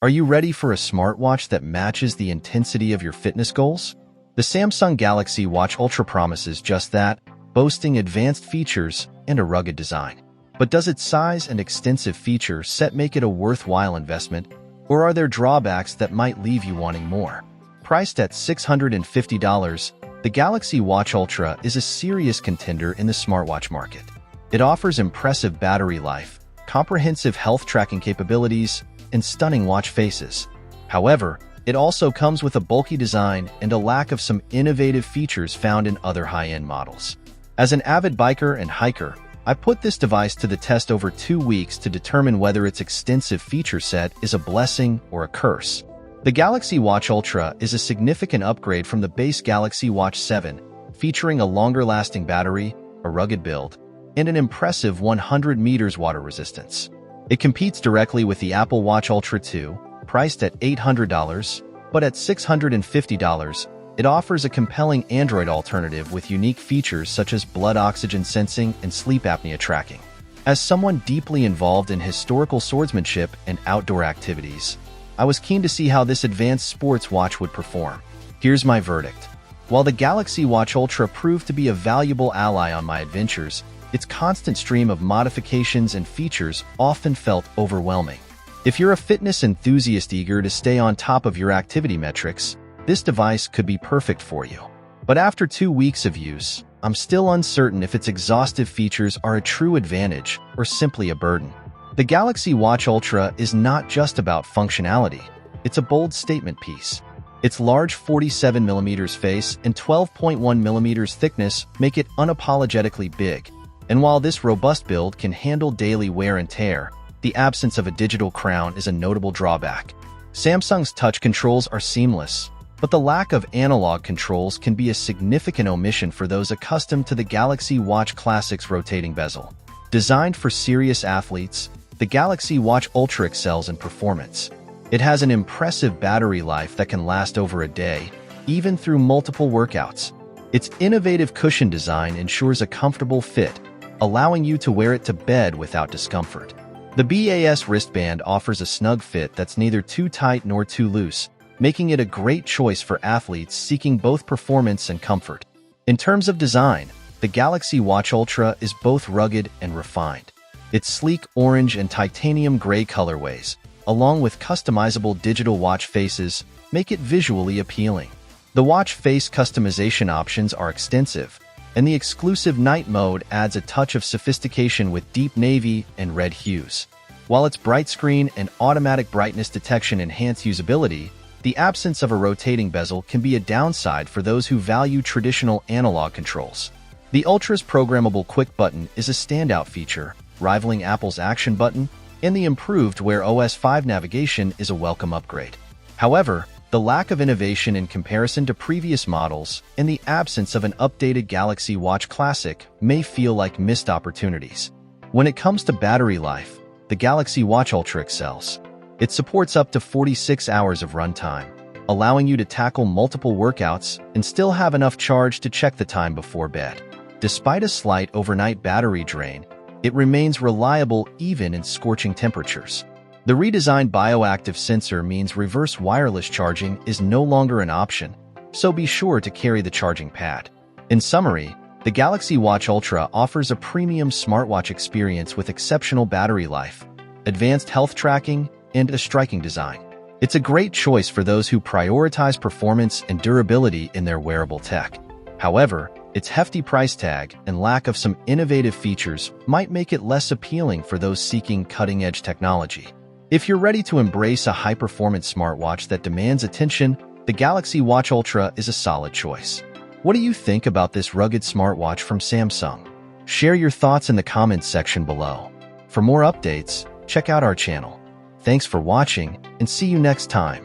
Are you ready for a smartwatch that matches the intensity of your fitness goals? The Samsung Galaxy Watch Ultra promises just that, boasting advanced features and a rugged design. But does its size and extensive feature set make it a worthwhile investment, or are there drawbacks that might leave you wanting more? Priced at $650, the Galaxy Watch Ultra is a serious contender in the smartwatch market. It offers impressive battery life, comprehensive health tracking capabilities, and stunning watch faces. However, it also comes with a bulky design and a lack of some innovative features found in other high-end models. As an avid biker and hiker, I put this device to the test over 2 weeks to determine whether its extensive feature set is a blessing or a curse. The Galaxy Watch Ultra is a significant upgrade from the base Galaxy Watch 7, featuring a longer-lasting battery, a rugged build, and an impressive 100 meters water resistance. It competes directly with the Apple Watch Ultra 2, priced at $800, but at $650, it offers a compelling Android alternative with unique features such as blood oxygen sensing and sleep apnea tracking. As someone deeply involved in historical swordsmanship and outdoor activities, I was keen to see how this advanced sports watch would perform. Here's my verdict. While the Galaxy Watch Ultra proved to be a valuable ally on my adventures, its constant stream of modifications and features often felt overwhelming. If you're a fitness enthusiast eager to stay on top of your activity metrics, this device could be perfect for you. But after 2 weeks of use, I'm still uncertain if its exhaustive features are a true advantage or simply a burden. The Galaxy Watch Ultra is not just about functionality, it's a bold statement piece. Its large 47mm face and 12.1mm thickness make it unapologetically big. And while this robust build can handle daily wear and tear, the absence of a digital crown is a notable drawback. Samsung's touch controls are seamless, but the lack of analog controls can be a significant omission for those accustomed to the Galaxy Watch Classic's rotating bezel. Designed for serious athletes, the Galaxy Watch Ultra excels in performance. It has an impressive battery life that can last over a day, even through multiple workouts. Its innovative cushion design ensures a comfortable fit, allowing you to wear it to bed without discomfort. The BAS wristband offers a snug fit that's neither too tight nor too loose, making it a great choice for athletes seeking both performance and comfort. In terms of design, the Galaxy Watch Ultra is both rugged and refined. Its sleek orange and titanium gray colorways, along with customizable digital watch faces, make it visually appealing. The watch face customization options are extensive, and the exclusive night mode adds a touch of sophistication with deep navy and red hues. While its bright screen and automatic brightness detection enhance usability, the absence of a rotating bezel can be a downside for those who value traditional analog controls. The Ultra's programmable quick button is a standout feature, rivaling Apple's Action button, and the improved Wear OS 5 navigation is a welcome upgrade. However, the lack of innovation in comparison to previous models and the absence of an updated Galaxy Watch Classic may feel like missed opportunities. When it comes to battery life, the Galaxy Watch Ultra excels. It supports up to 46 hours of runtime, allowing you to tackle multiple workouts and still have enough charge to check the time before bed. Despite a slight overnight battery drain, it remains reliable even in scorching temperatures. The redesigned bioactive sensor means reverse wireless charging is no longer an option, so be sure to carry the charging pad. In summary, the Galaxy Watch Ultra offers a premium smartwatch experience with exceptional battery life, advanced health tracking, and a striking design. It's a great choice for those who prioritize performance and durability in their wearable tech. However, its hefty price tag and lack of some innovative features might make it less appealing for those seeking cutting-edge technology. If you're ready to embrace a high-performance smartwatch that demands attention, the Galaxy Watch Ultra is a solid choice. What do you think about this rugged smartwatch from Samsung? Share your thoughts in the comments section below. For more updates, check out our channel. Thanks for watching, and see you next time.